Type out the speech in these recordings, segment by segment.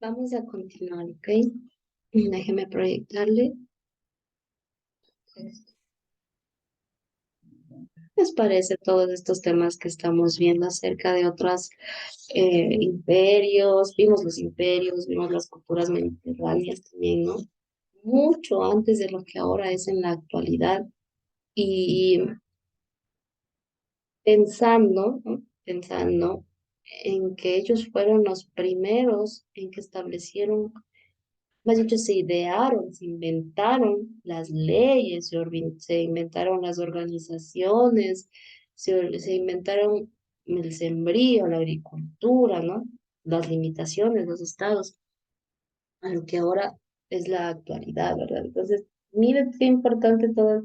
Vamos a continuar, ¿ok? Déjeme proyectarle. ¿Qué les parece todos estos temas que estamos viendo acerca de otros imperios? Vimos los imperios, vimos las culturas mediterráneas también, ¿no? Mucho antes de lo que ahora es en la actualidad. Y pensando, ¿no? Pensando en que ellos fueron los primeros en que establecieron. Más dicho, se idearon, se inventaron las leyes, se inventaron las organizaciones, se inventaron el sembrío, la agricultura, ¿no? Las limitaciones, los estados, a lo que ahora es la actualidad, ¿verdad? Entonces, mire qué importante todos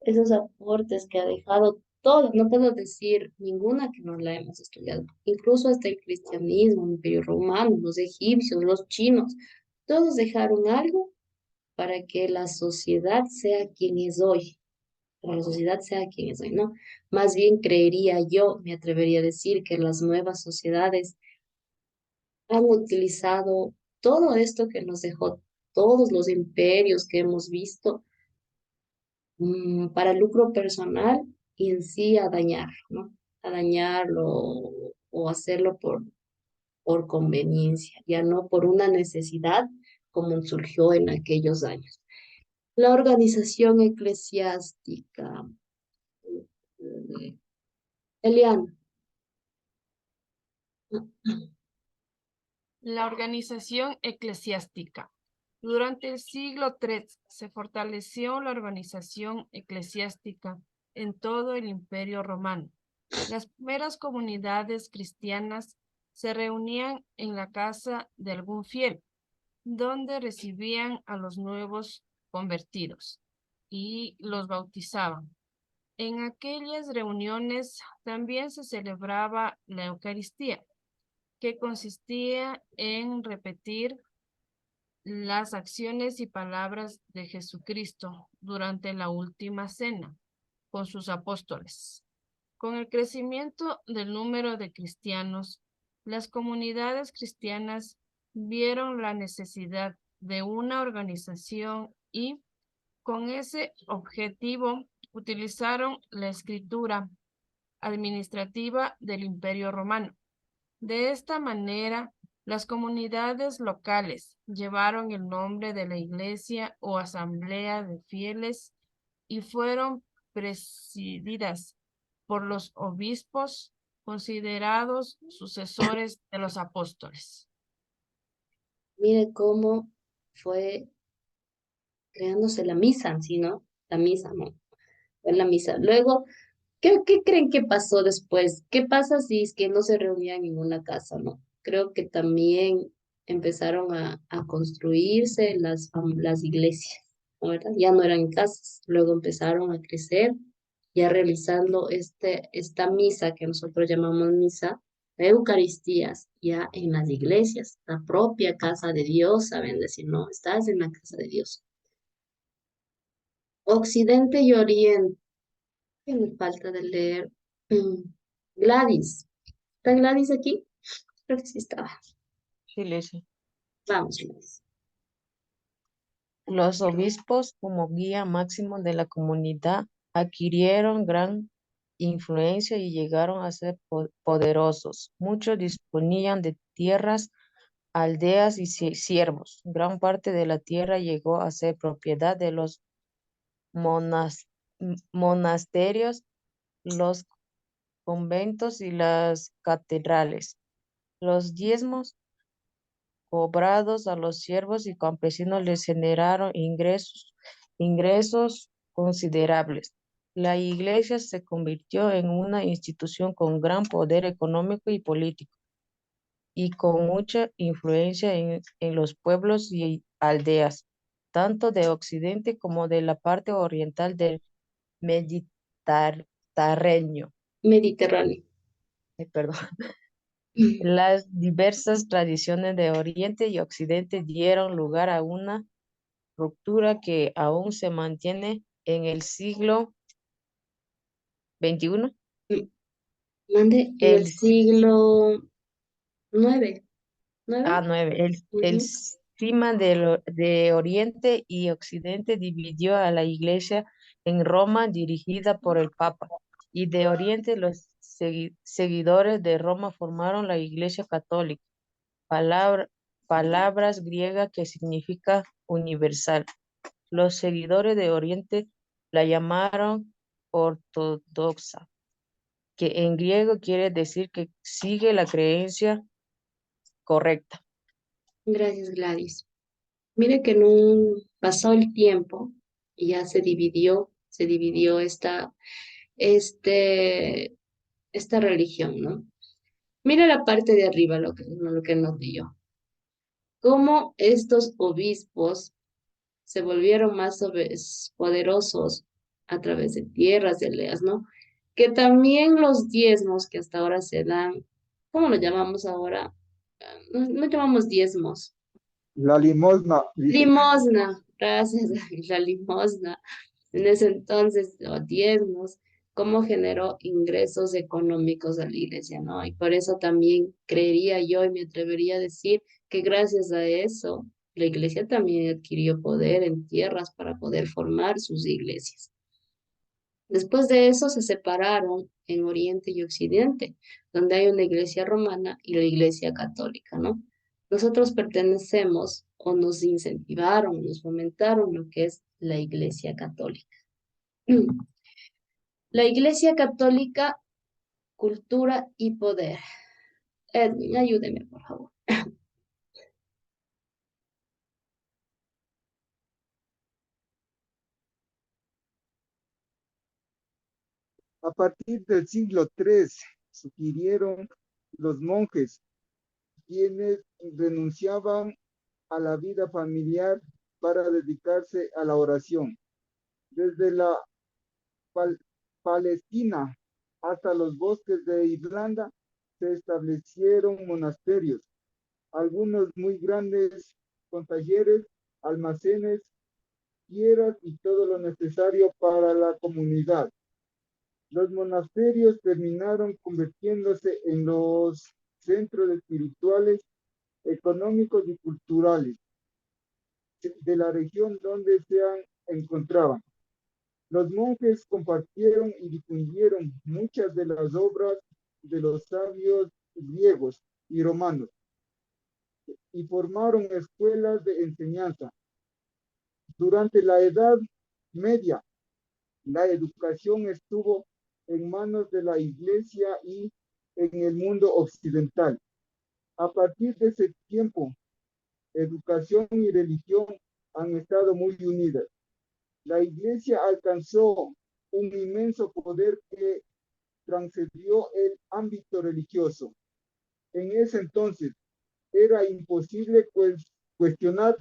esos aportes que ha dejado todo, no puedo decir ninguna que no la hemos estudiado, incluso hasta el cristianismo, el imperio romano, los egipcios, los chinos, todos dejaron algo para que la sociedad sea quien es hoy, para la sociedad sea quien es hoy, ¿no? Más bien creería yo, me atrevería a decir que las nuevas sociedades han utilizado todo esto que nos dejó todos los imperios que hemos visto para lucro personal y en sí a dañar, ¿no? A dañarlo o hacerlo por conveniencia, ya no por una necesidad como surgió en aquellos años. La organización eclesiástica. Eliana. La organización eclesiástica. Durante el siglo III se fortaleció la organización eclesiástica en todo el Imperio Romano. Las primeras comunidades cristianas se reunían en la casa de algún fiel, donde recibían a los nuevos convertidos y los bautizaban. En aquellas reuniones también se celebraba la Eucaristía, que consistía en repetir las acciones y palabras de Jesucristo durante la última cena con sus apóstoles. Con el crecimiento del número de cristianos, las comunidades cristianas vieron la necesidad de una organización y, con ese objetivo, utilizaron la escritura administrativa del Imperio Romano. De esta manera, las comunidades locales llevaron el nombre de la iglesia o asamblea de fieles y fueron presididas por los obispos considerados sucesores de los apóstoles. Mire cómo fue creándose la misa en sí, ¿no? La misa, ¿no? Fue la misa. Luego, ¿qué creen que pasó después? ¿Qué pasa si es que no se reunían en una casa, ¿no? Creo que también empezaron a construirse las iglesias, ¿no? ¿Verdad? Ya no eran casas, luego empezaron a crecer, ya realizando esta misa que nosotros llamamos misa, la Eucaristías, ya en las iglesias, la propia casa de Dios, saben decir, no, estás en la casa de Dios. Occidente y Oriente, que me falta de leer. Mm, Gladys. ¿Está Gladys aquí? Creo que sí estaba. Sí, Leslie. Vamos, Gladys. Los obispos, como guía máximo de la comunidad, adquirieron gran influencia y llegaron a ser poderosos. Muchos disponían de tierras, aldeas y siervos. Gran parte de la tierra llegó a ser propiedad de los monas- monasterios, los conventos y las catedrales. Los diezmos cobrados a los siervos y campesinos les generaron ingresos considerables. La iglesia se convirtió en una institución con gran poder económico y político y con mucha influencia en los pueblos y aldeas, tanto de Occidente como de la parte oriental del Mediterráneo. Mediterráneo. Perdón. Las diversas tradiciones de Oriente y Occidente dieron lugar a una ruptura que aún se mantiene en el siglo XXI. Mande en el El, si- siglo IX. ¿9? A9. El Ujú. cisma de Oriente y Occidente dividió a la Iglesia en Roma, dirigida por el Papa, y de Oriente los seguidores de Roma formaron la Iglesia Católica, palabra- palabras griegas que significa universal. Los seguidores de Oriente la llamaron ortodoxa, que en griego quiere decir que sigue la creencia correcta. Gracias, Gladys. Mire que no pasó el tiempo y ya se dividió este, esta religión, ¿no? Mira la parte de arriba, lo que nos dio. Cómo estos obispos se volvieron más poderosos a través de tierras, de aldeas, ¿no? Que también los diezmos que hasta ahora se dan, ¿cómo lo llamamos ahora? No, no llamamos diezmos. La limosna, dice. Limosna, gracias, la limosna. En ese entonces, los diezmos, cómo generó ingresos económicos a la iglesia, ¿no? Y por eso también creería yo y me atrevería a decir que gracias a eso, la iglesia también adquirió poder en tierras para poder formar sus iglesias. Después de eso se separaron en Oriente y Occidente, donde hay una iglesia romana y la iglesia católica, ¿no? Nosotros pertenecemos o nos incentivaron, nos fomentaron lo que es la iglesia católica. La iglesia católica, cultura y poder. Edwin, ayúdeme, por favor. A partir del siglo III sugirieron los monjes, quienes renunciaban a la vida familiar para dedicarse a la oración. Desde la Pal Palestina hasta los bosques de Irlanda se establecieron monasterios, algunos muy grandes, con talleres, almacenes, tierras y todo lo necesario para la comunidad. Los monasterios terminaron convirtiéndose en los centros espirituales, económicos y culturales de la región donde se encontraban. Los monjes compartieron y difundieron muchas de las obras de los sabios griegos y romanos y formaron escuelas de enseñanza. Durante la Edad Media, la educación estuvo en manos de la Iglesia y en el mundo occidental. A partir de ese tiempo, educación y religión han estado muy unidas. La Iglesia alcanzó un inmenso poder que trascendió el ámbito religioso. En ese entonces era imposible cuestionar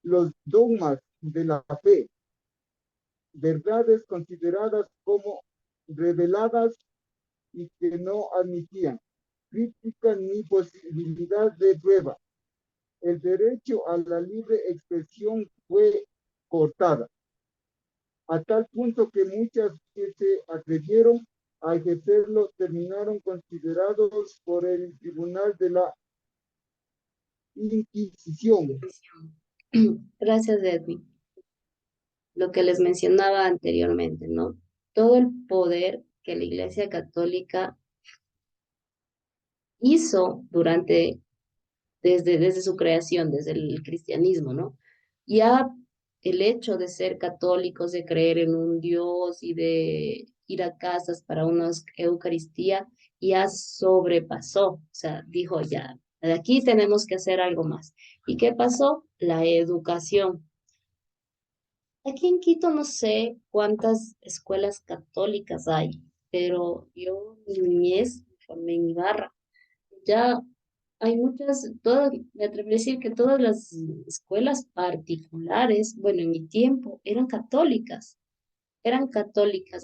los dogmas de la fe, verdades consideradas como reveladas y que no admitían crítica ni posibilidad de prueba. El derecho a la libre expresión fue cortada, a tal punto que muchas que se atrevieron a ejercerlo terminaron considerados por el Tribunal de la Inquisición. Gracias, Edwin. Lo que les mencionaba anteriormente, ¿no? Todo el poder que la Iglesia Católica hizo desde su creación, desde el cristianismo, ¿no? Ya el hecho de ser católicos, de creer en un Dios y de ir a casas para una Eucaristía, ya sobrepasó, o sea, dijo ya, de aquí tenemos que hacer algo más. ¿Y qué pasó? La educación. Aquí en Quito no sé cuántas escuelas católicas hay, pero yo en mi niñez me formé en Ibarra. Ya hay muchas, todas, me atrevo a decir que todas las escuelas particulares, bueno, en mi tiempo, eran católicas,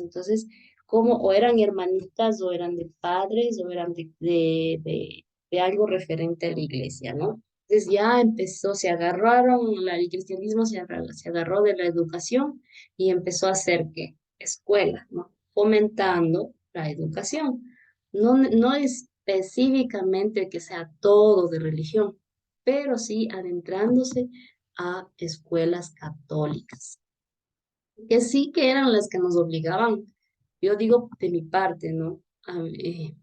entonces, como, o eran hermanitas, o eran de padres, o eran de algo referente a la iglesia, ¿no? Entonces ya empezó, se agarraron, el cristianismo se agarró de la educación y empezó a hacer, ¿qué? Escuelas, ¿no? Fomentando la educación. No, no específicamente que sea todo de religión, pero sí adentrándose a escuelas católicas, que sí que eran las que nos obligaban, yo digo de mi parte, ¿no?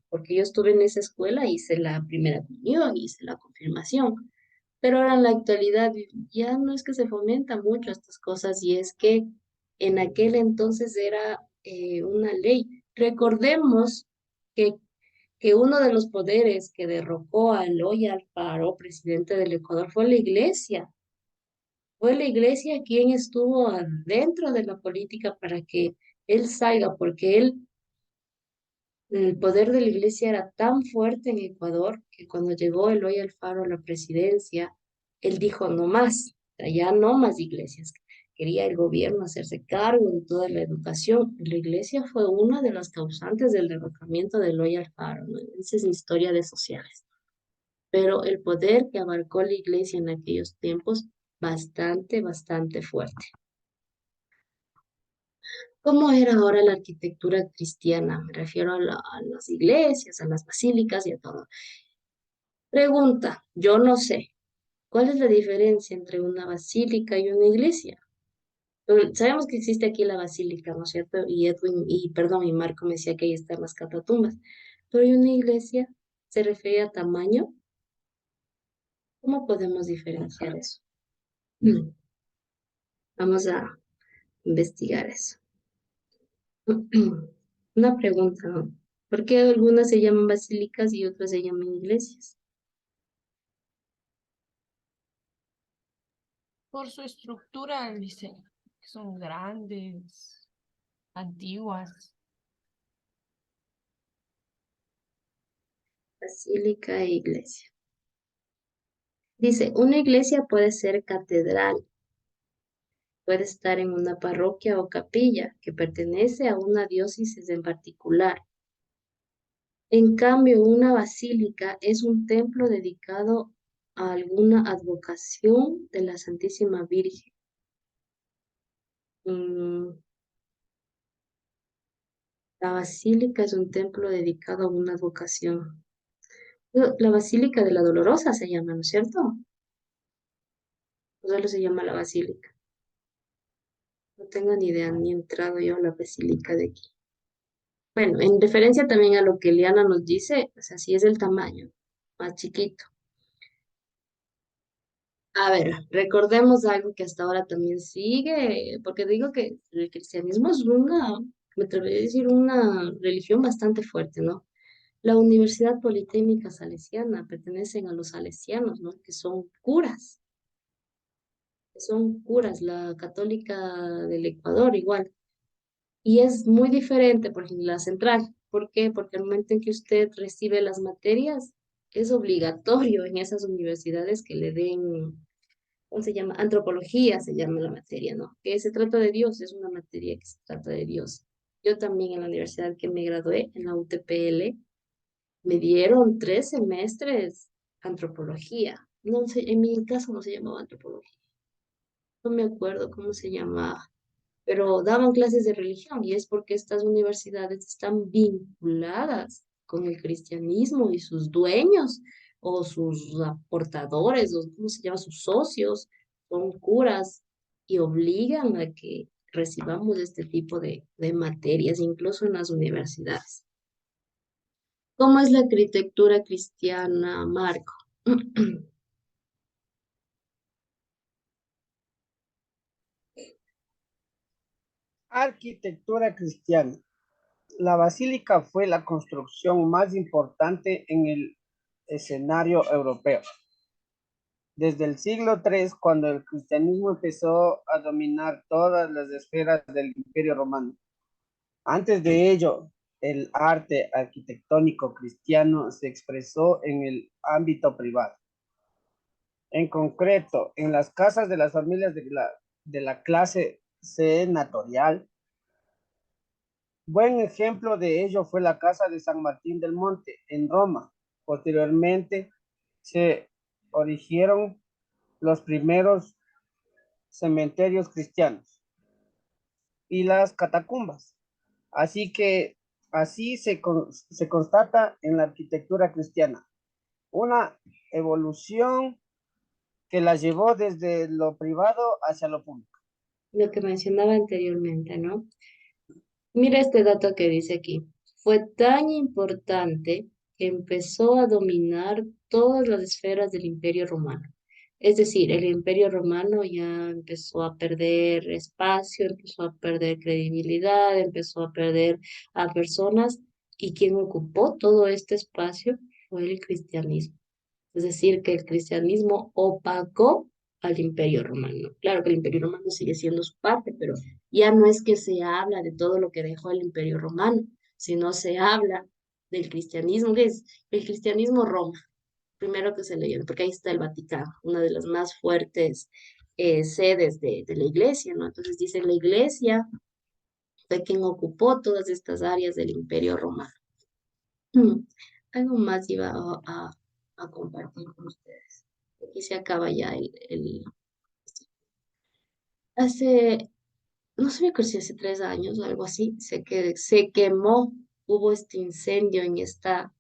Porque yo estuve en esa escuela, hice la primera comunión, hice la confirmación, pero ahora en la actualidad ya no es que se fomenta mucho estas cosas y es que en aquel entonces era una ley. Recordemos que, que uno de los poderes que derrocó a Eloy Alfaro, presidente del Ecuador, fue la iglesia. Fue la iglesia quien estuvo dentro de la política para que él salga, porque el poder de la iglesia era tan fuerte en Ecuador que cuando llegó Eloy Alfaro a la presidencia, él dijo no más, o sea, ya no más iglesias. Quería el gobierno hacerse cargo de toda la educación. La iglesia fue una de las causantes del derrocamiento de Eloy Alfaro, ¿no? Esa es historia de sociales. Pero el poder que abarcó la iglesia en aquellos tiempos, bastante, bastante fuerte. ¿Cómo era ahora la arquitectura cristiana? Me refiero a las iglesias, a las basílicas y a todo. Pregunta, yo no sé, ¿cuál es la diferencia entre una basílica y una iglesia? Sabemos que existe aquí la basílica, ¿no es cierto? Y perdón, y Marco me decía que ahí están las catatumbas. Pero ¿y una iglesia? ¿Se refiere a tamaño? ¿Cómo podemos diferenciar eso? Mm, Vamos a investigar eso. Una pregunta, ¿no? ¿Por qué algunas se llaman basílicas y otras se llaman iglesias? Por su estructura, el diseño, que son grandes, antiguas. Basílica e iglesia. Dice, una iglesia puede ser catedral, puede estar en una parroquia o capilla que pertenece a una diócesis en particular. En cambio, una basílica es un templo dedicado a alguna advocación de la Santísima Virgen. Mm, La basílica es un templo dedicado a una advocación. La Basílica de la Dolorosa se llama, ¿no es cierto? O solo se llama la Basílica. No tengo ni idea, ni he entrado yo a la Basílica de aquí. Bueno, en referencia también a lo que Liana nos dice, o sea, sí es el tamaño, más chiquito. A ver, recordemos algo que hasta ahora también sigue, porque digo que el cristianismo es me atrevería a decir, una religión bastante fuerte, ¿no? La Universidad Politécnica Salesiana pertenecen a los salesianos, ¿no? Que son curas, la Católica del Ecuador igual. Y es muy diferente, por ejemplo, la central. ¿Por qué? Porque al momento en que usted recibe las materias, es obligatorio en esas universidades que le den, ¿cómo se llama? Antropología se llama la materia, ¿no? Que se trata de Dios, es una materia que se trata de Dios. Yo también en la universidad que me gradué, en la UTPL, me dieron 3 semestres antropología. No sé, en mi caso no se llamaba antropología. No me acuerdo cómo se llamaba, pero daban clases de religión y es porque estas universidades están vinculadas con el cristianismo y sus dueños o sus aportadores, o cómo se llama, sus socios, son curas y obligan a que recibamos este tipo de materias, incluso en las universidades. ¿Cómo es la arquitectura cristiana, Marco? Arquitectura cristiana. La basílica fue la construcción más importante en el escenario europeo. Desde el siglo III, cuando el cristianismo empezó a dominar todas las esferas del Imperio Romano. Antes de ello, el arte arquitectónico cristiano se expresó en el ámbito privado. En concreto, en las casas de las familias de la clase senatorial. Buen ejemplo de ello fue la casa de San Martín del Monte en Roma. Posteriormente se originaron los primeros cementerios cristianos y las catacumbas. Así que así se constata en la arquitectura cristiana una evolución que las llevó desde lo privado hacia lo público. Lo que mencionaba anteriormente, ¿no? Mira este dato que dice aquí. Fue tan importante que empezó a dominar todas las esferas del Imperio Romano. Es decir, el Imperio Romano ya empezó a perder espacio, empezó a perder credibilidad, empezó a perder a personas y quien ocupó todo este espacio fue el cristianismo. Es decir, que el cristianismo opacó al Imperio Romano. Claro que el Imperio Romano sigue siendo su parte, pero ya no es que se habla de todo lo que dejó el Imperio Romano, sino se habla del cristianismo, que es el cristianismo Roma, primero que se leyó, porque ahí está el Vaticano, una de las más fuertes sedes de la iglesia, ¿no? Entonces dice, la iglesia fue quien ocupó todas estas áreas del Imperio Romano. Algo más iba a compartir con ustedes. Aquí se acaba ya hace, no sé si hace 3 años o algo así, se quemó, hubo este incendio en esta,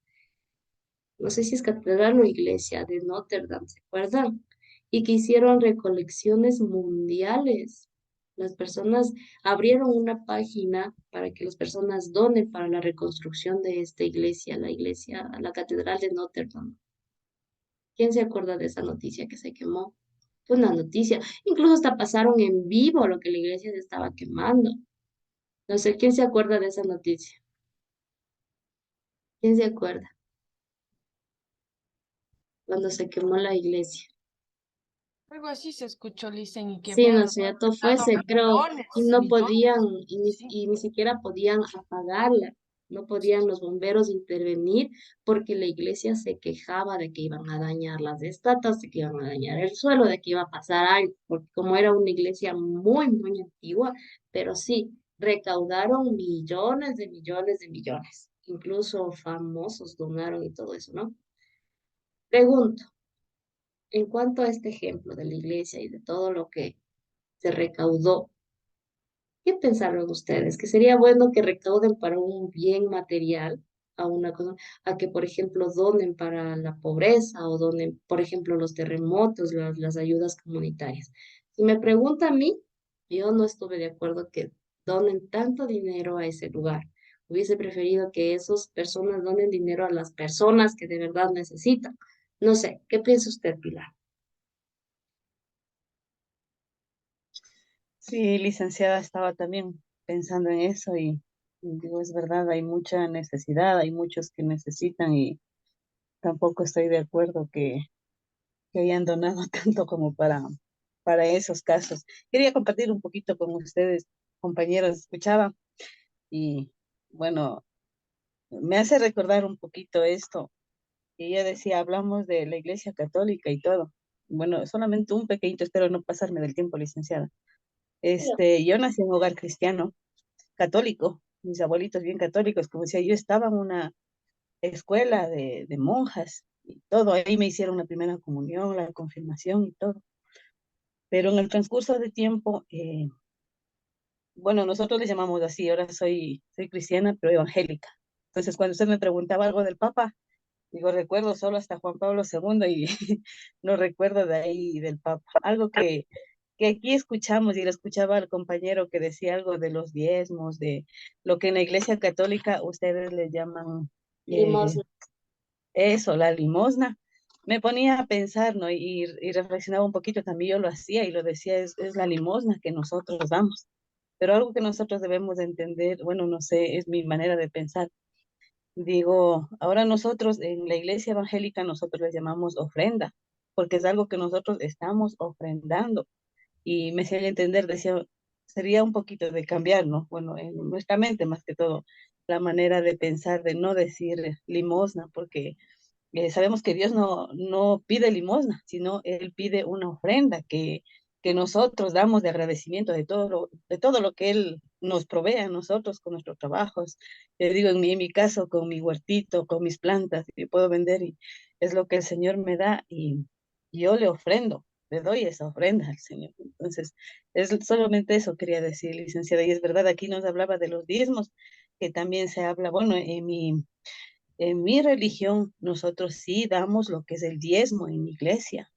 no sé si es catedral o iglesia de Notre Dame, ¿se acuerdan? Y que hicieron recolecciones mundiales. Las personas abrieron una página para que las personas donen para la reconstrucción de esta iglesia, la catedral de Notre Dame. ¿Quién se acuerda de esa noticia que se quemó? Fue una noticia. Incluso hasta pasaron en vivo lo que la iglesia se estaba quemando. No sé, ¿quién se acuerda de esa noticia? ¿Quién se acuerda? Cuando se quemó la iglesia. Algo así se escuchó, Licen, y que Sí, ¿no habían es cierto? dado Fuese, creo, y millones, no podían, millones. Sí, y ni siquiera podían apagarla, no podían los bomberos intervenir porque la iglesia se quejaba de que iban a dañar las estatuas, de que iban a dañar el suelo, de que iba a pasar algo, porque como era una iglesia muy, muy antigua, pero sí, recaudaron millones de millones de millones, incluso famosos donaron y todo eso, ¿no? Pregunto, en cuanto a este ejemplo de la iglesia y de todo lo que se recaudó, ¿qué pensaron ustedes? ¿Que sería bueno que recauden para un bien material a una cosa, a que, por ejemplo, donen para la pobreza o donen, por ejemplo, los terremotos, las ayudas comunitarias? Si me pregunta a mí, yo no estuve de acuerdo que donen tanto dinero a ese lugar. Hubiese preferido que esas personas donen dinero a las personas que de verdad necesitan. No sé, ¿qué piensa usted, Pilar? Sí, licenciada, estaba también pensando en eso y digo, es verdad, hay mucha necesidad, hay muchos que necesitan y tampoco estoy de acuerdo que hayan donado tanto como para esos casos. Quería compartir un poquito con ustedes, compañeros, escuchaba y bueno, me hace recordar un poquito esto. Y ella decía, hablamos de la Iglesia Católica y todo. Bueno, solamente un pequeñito, espero no pasarme del tiempo, licenciada. Yo nací en un hogar cristiano, católico, mis abuelitos bien católicos, como decía, yo estaba en una escuela de monjas y todo, ahí me hicieron la primera comunión, la confirmación y todo. Pero en el transcurso de tiempo, bueno, nosotros les llamamos así, ahora soy cristiana, pero evangélica. Entonces, cuando usted me preguntaba algo del Papa, digo, recuerdo solo hasta Juan Pablo II y no recuerdo de ahí del Papa. Algo que aquí escuchamos y le escuchaba al compañero que decía algo de los diezmos, de lo que en la Iglesia Católica ustedes le llaman Limosna. eso, la limosna. Me ponía a pensar, ¿no? Y reflexionaba un poquito, también yo lo hacía y lo decía, es la limosna que nosotros damos. Pero algo que nosotros debemos de entender, bueno, no sé, es mi manera de pensar. Digo, ahora nosotros en la iglesia evangélica nosotros le llamamos ofrenda, porque es algo que nosotros estamos ofrendando. Y me hacía entender, decía, sería un poquito de cambiar, ¿no? Bueno, en nuestra mente más que todo, la manera de pensar, de no decir limosna, porque sabemos que Dios no pide limosna, sino Él pide una ofrenda que nosotros damos de agradecimiento de todo lo que Él nos provee a nosotros con nuestros trabajos. Le digo, en mi caso, con mi huertito, con mis plantas, que puedo vender y es lo que el Señor me da y yo le ofrendo, le doy esa ofrenda al Señor. Entonces, es solamente eso quería decir, licenciada. Y es verdad, aquí nos hablaba de los diezmos, que también se habla, bueno, en mi religión, nosotros sí damos lo que es el diezmo en mi iglesia.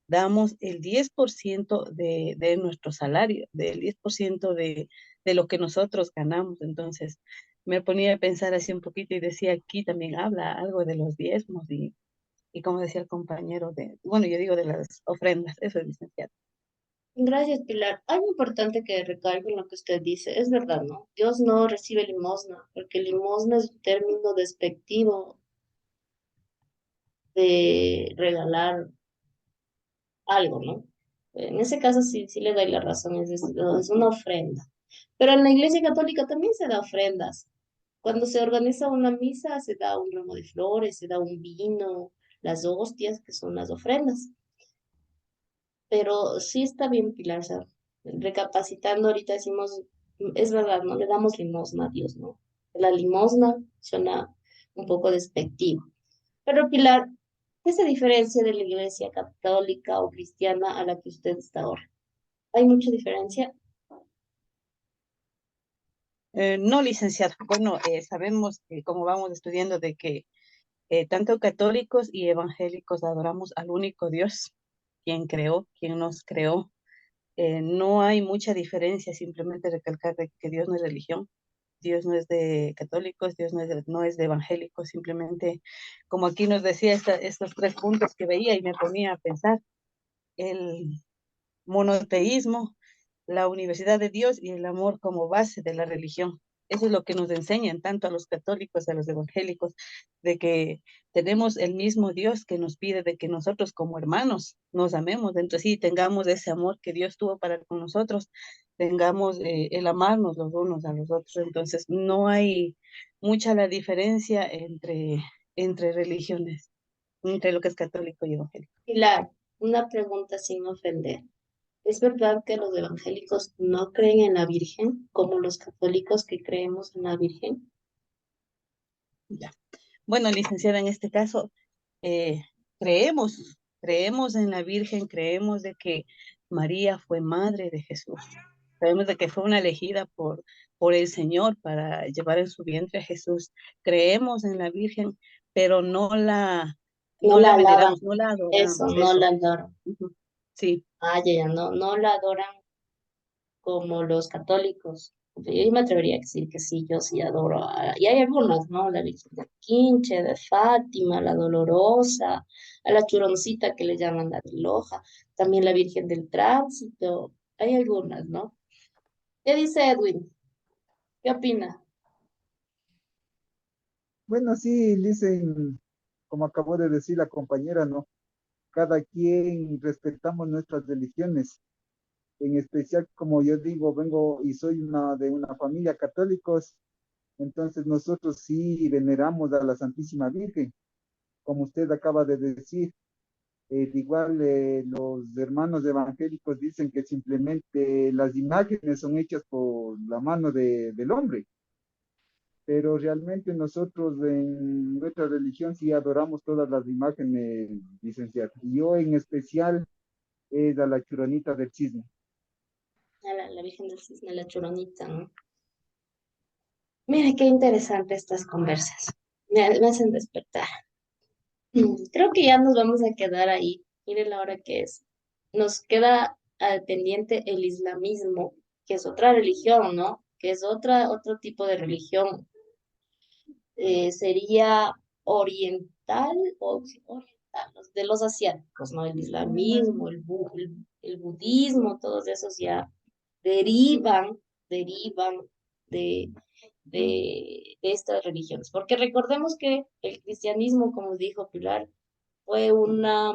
damos el 10% de nuestro salario, del 10% de lo que nosotros ganamos. Entonces, me ponía a pensar así un poquito y decía, aquí también habla algo de los diezmos y como decía el compañero, bueno, yo digo de las ofrendas, eso es licenciado. Gracias, Pilar. Algo importante que recalco en lo que usted dice, es verdad, ¿no? Dios no recibe limosna, porque limosna es un término despectivo de regalar algo, ¿no? En ese caso sí, sí le doy la razón, es una ofrenda. Pero en la Iglesia Católica también se da ofrendas. Cuando se organiza una misa, se da un ramo de flores, se da un vino, las hostias, que son las ofrendas. Pero sí está bien, Pilar, o sea, recapacitando ahorita decimos, es verdad, no le damos limosna a Dios, ¿no? La limosna suena un poco despectivo. Pero Pilar, ¿qué se diferencia de la iglesia católica o cristiana a la que usted está ahora? ¿Hay mucha diferencia? No, licenciado. Bueno, sabemos, como vamos estudiando, de que tanto católicos y evangélicos adoramos al único Dios, quien creó, quien nos creó. No hay mucha diferencia, simplemente recalcar de que Dios no es religión, Dios no es de católicos, Dios no es de evangélicos, simplemente como aquí nos decía estos 3 puntos que veía y me ponía a pensar, el monoteísmo, la universidad de Dios y el amor como base de la religión. Eso es lo que nos enseñan tanto a los católicos, a los evangélicos, de que tenemos el mismo Dios que nos pide de que nosotros como hermanos nos amemos entre sí, tengamos ese amor que Dios tuvo para con nosotros, tengamos el amarnos los unos a los otros. Entonces, no hay mucha la diferencia entre religiones, entre lo que es católico y evangélico. Pilar, una pregunta sin ofender. ¿Es verdad que los evangélicos no creen en la Virgen como los católicos que creemos en la Virgen? Ya. Bueno, licenciada, en este caso, eh, creemos en la Virgen, creemos de que María fue madre de Jesús. Sabemos de que fue una elegida por el Señor para llevar en su vientre a Jesús. Creemos en la Virgen, pero No no la la alaban, veneramos, no la eso, adoramos, no eso. la adoran. Ujú. Sí, Ah, ya, ya, no, no la adoran como los católicos. Yo me atrevería a decir que sí, yo sí adoro. Y hay algunas, ¿no? La Virgen de Quinche, de Fátima, la Dolorosa, a la Churoncita que le llaman la de Loja, también la Virgen del Tránsito. Hay algunas, ¿no? ¿Qué dice Edwin? ¿Qué opina? Bueno, sí, dicen, como acabó de decir la compañera, ¿no? Cada quien respetamos nuestras religiones. En especial, como yo digo, vengo y soy de una familia católicos, entonces nosotros sí veneramos a la Santísima Virgen, como usted acaba de decir. Igual los hermanos evangélicos dicen que simplemente las imágenes son hechas por la mano del hombre, pero realmente nosotros en nuestra religión sí adoramos todas las imágenes, licenciado. Y yo en especial es a la Churonita del Cisne. A la Virgen del Cisne, la Churonita, ¿no? Mira, qué interesante estas conversas. Me hacen despertar. Creo que ya nos vamos a quedar ahí. Mire la hora que es. Nos queda al pendiente el islamismo, que es otra religión, ¿no? Que es otro tipo de religión. Sería oriental o sí, oriental, de los asiáticos, ¿no? El islamismo, el budismo, todos esos ya derivan de, de estas religiones. Porque recordemos que el cristianismo, como dijo Pilar, fue una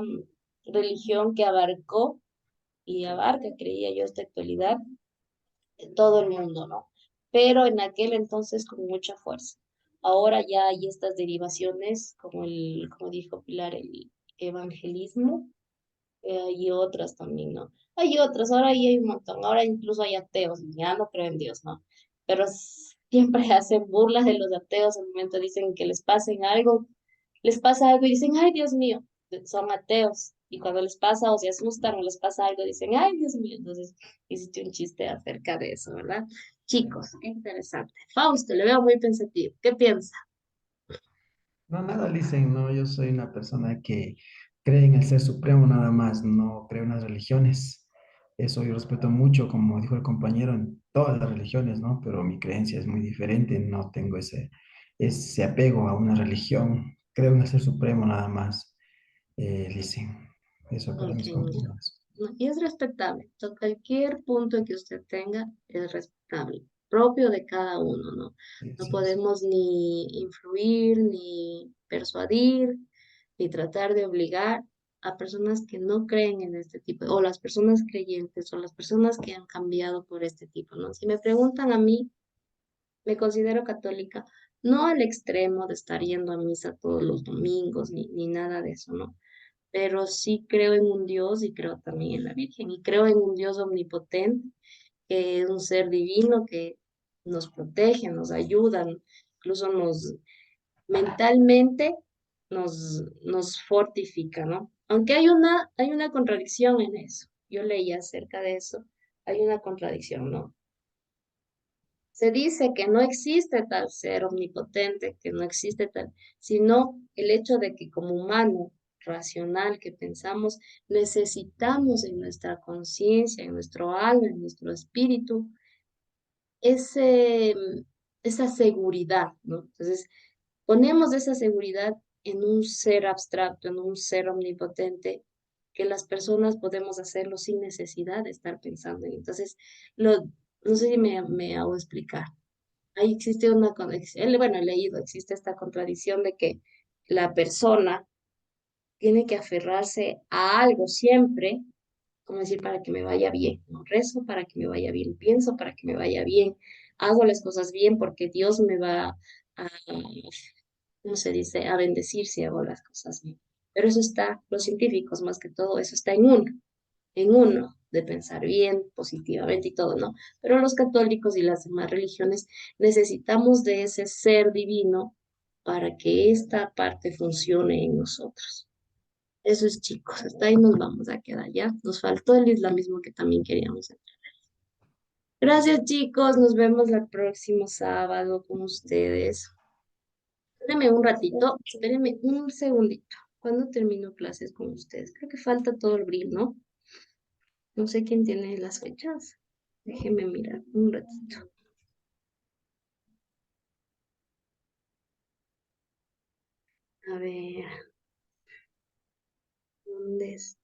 religión que abarcó y abarca, creía yo, esta actualidad, todo el mundo, ¿no? Pero en aquel entonces con mucha fuerza. Ahora ya hay estas derivaciones, como dijo Pilar, el evangelismo, y otras también, ¿no? Hay otras, ahora ahí hay un montón, ahora incluso hay ateos, ya no creen en Dios, ¿no? Pero siempre hacen burlas de los ateos, en el momento dicen que les pasa algo y dicen, ay, Dios mío, son ateos. Y cuando les pasa o se asustan o les pasa algo, dicen, ay, Dios mío. Entonces, hiciste un chiste acerca de eso, ¿verdad? Chicos, qué interesante. Fausto, le veo muy pensativo. ¿Qué piensa? No, nada, Licen, no, yo soy una persona que cree en el ser supremo nada más, no cree en las religiones. Eso yo respeto mucho, como dijo el compañero, en todas las religiones, ¿no? Pero mi creencia es muy diferente, no tengo ese apego a una religión. Creo en el ser supremo nada más, dicen. Eso para Ok, mis mira. compañeros. No, y es respetable. Entonces, cualquier punto que usted tenga es respetable, propio de cada uno, ¿no? Sí, No sí, sí. podemos ni influir, ni persuadir, ni tratar de obligar a personas que no creen en este tipo, o las personas creyentes, o las personas que han cambiado por este tipo, ¿no? Si me preguntan a mí, me considero católica, no al extremo de estar yendo a misa todos los domingos, ni nada de eso, ¿no? Pero sí creo en un Dios y creo también en la Virgen y creo en un Dios omnipotente, que es un ser divino que nos protege, nos ayuda, incluso mentalmente nos fortifica, ¿no? Aunque hay una contradicción en eso. Yo leí acerca de eso. Hay una contradicción, ¿no? Se dice que no existe tal ser omnipotente, que no existe tal, sino el hecho de que como humano racional que pensamos, necesitamos en nuestra conciencia, en nuestro alma, en nuestro espíritu, ese, esa seguridad, ¿no? Entonces, ponemos esa seguridad en un ser abstracto, en un ser omnipotente, que las personas podemos hacerlo sin necesidad de estar pensando en. Entonces, no sé si me hago explicar. Ahí existe una contradicción, bueno, he leído, existe esta contradicción de que la persona tiene que aferrarse a algo siempre, como decir, para que me vaya bien, ¿no? Rezo para que me vaya bien, pienso para que me vaya bien, hago las cosas bien porque Dios me va a, ¿cómo se dice?, a bendecir si hago las cosas bien. Pero eso está, los científicos más que todo, eso está en uno, de pensar bien, positivamente y todo, ¿no? Pero los católicos y las demás religiones necesitamos de ese ser divino para que esta parte funcione en nosotros. Eso es, chicos, hasta ahí nos vamos a quedar ya. Nos faltó el islamismo que también queríamos hacer. Gracias, chicos. Nos vemos el próximo sábado con ustedes. Espérenme un ratito, espérenme un segundito. ¿Cuándo termino clases con ustedes? Creo que falta todo el brillo, ¿no? No sé quién tiene las fechas. Déjenme mirar un ratito. A ver, ¿dónde es?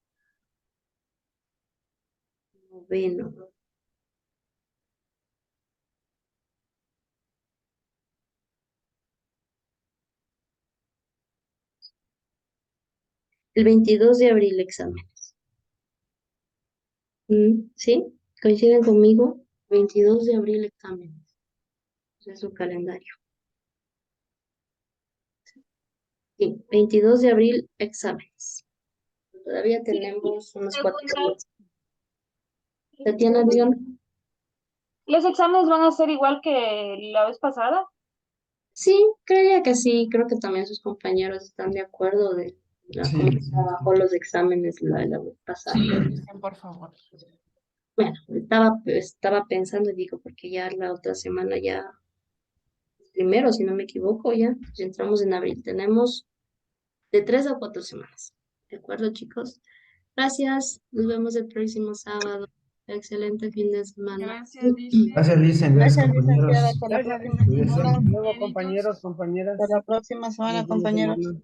Noveno. El 22 de abril exámenes. ¿Sí? ¿Coinciden conmigo? 22 de abril exámenes. Ese es su calendario. Sí, 22 de abril exámenes. Todavía tenemos unos 4 días. Tatiana, dígame. ¿Los exámenes van a ser igual que la vez pasada? Sí, creía que sí. Creo que también sus compañeros están de acuerdo de cómo Sí, se sí, trabajó los exámenes la vez pasada. Sí, Cristian, por favor. Bueno, estaba pensando y digo, porque ya la otra semana ya, primero, si no me equivoco, ya entramos en abril. Tenemos de 3 a 4 semanas. ¿De acuerdo, chicos? Gracias. Nos vemos el próximo sábado. Excelente fin de semana. Gracias, Lice. Gracias, Licen, gracias, Gracias, licenciada. compañeros. Hasta la Gracias, próxima licenciada. Cuídense. Hasta semana. luego, Compañeritos. compañeros, compañeras. Hasta la próxima semana, Nos vemos, compañeros. hermano.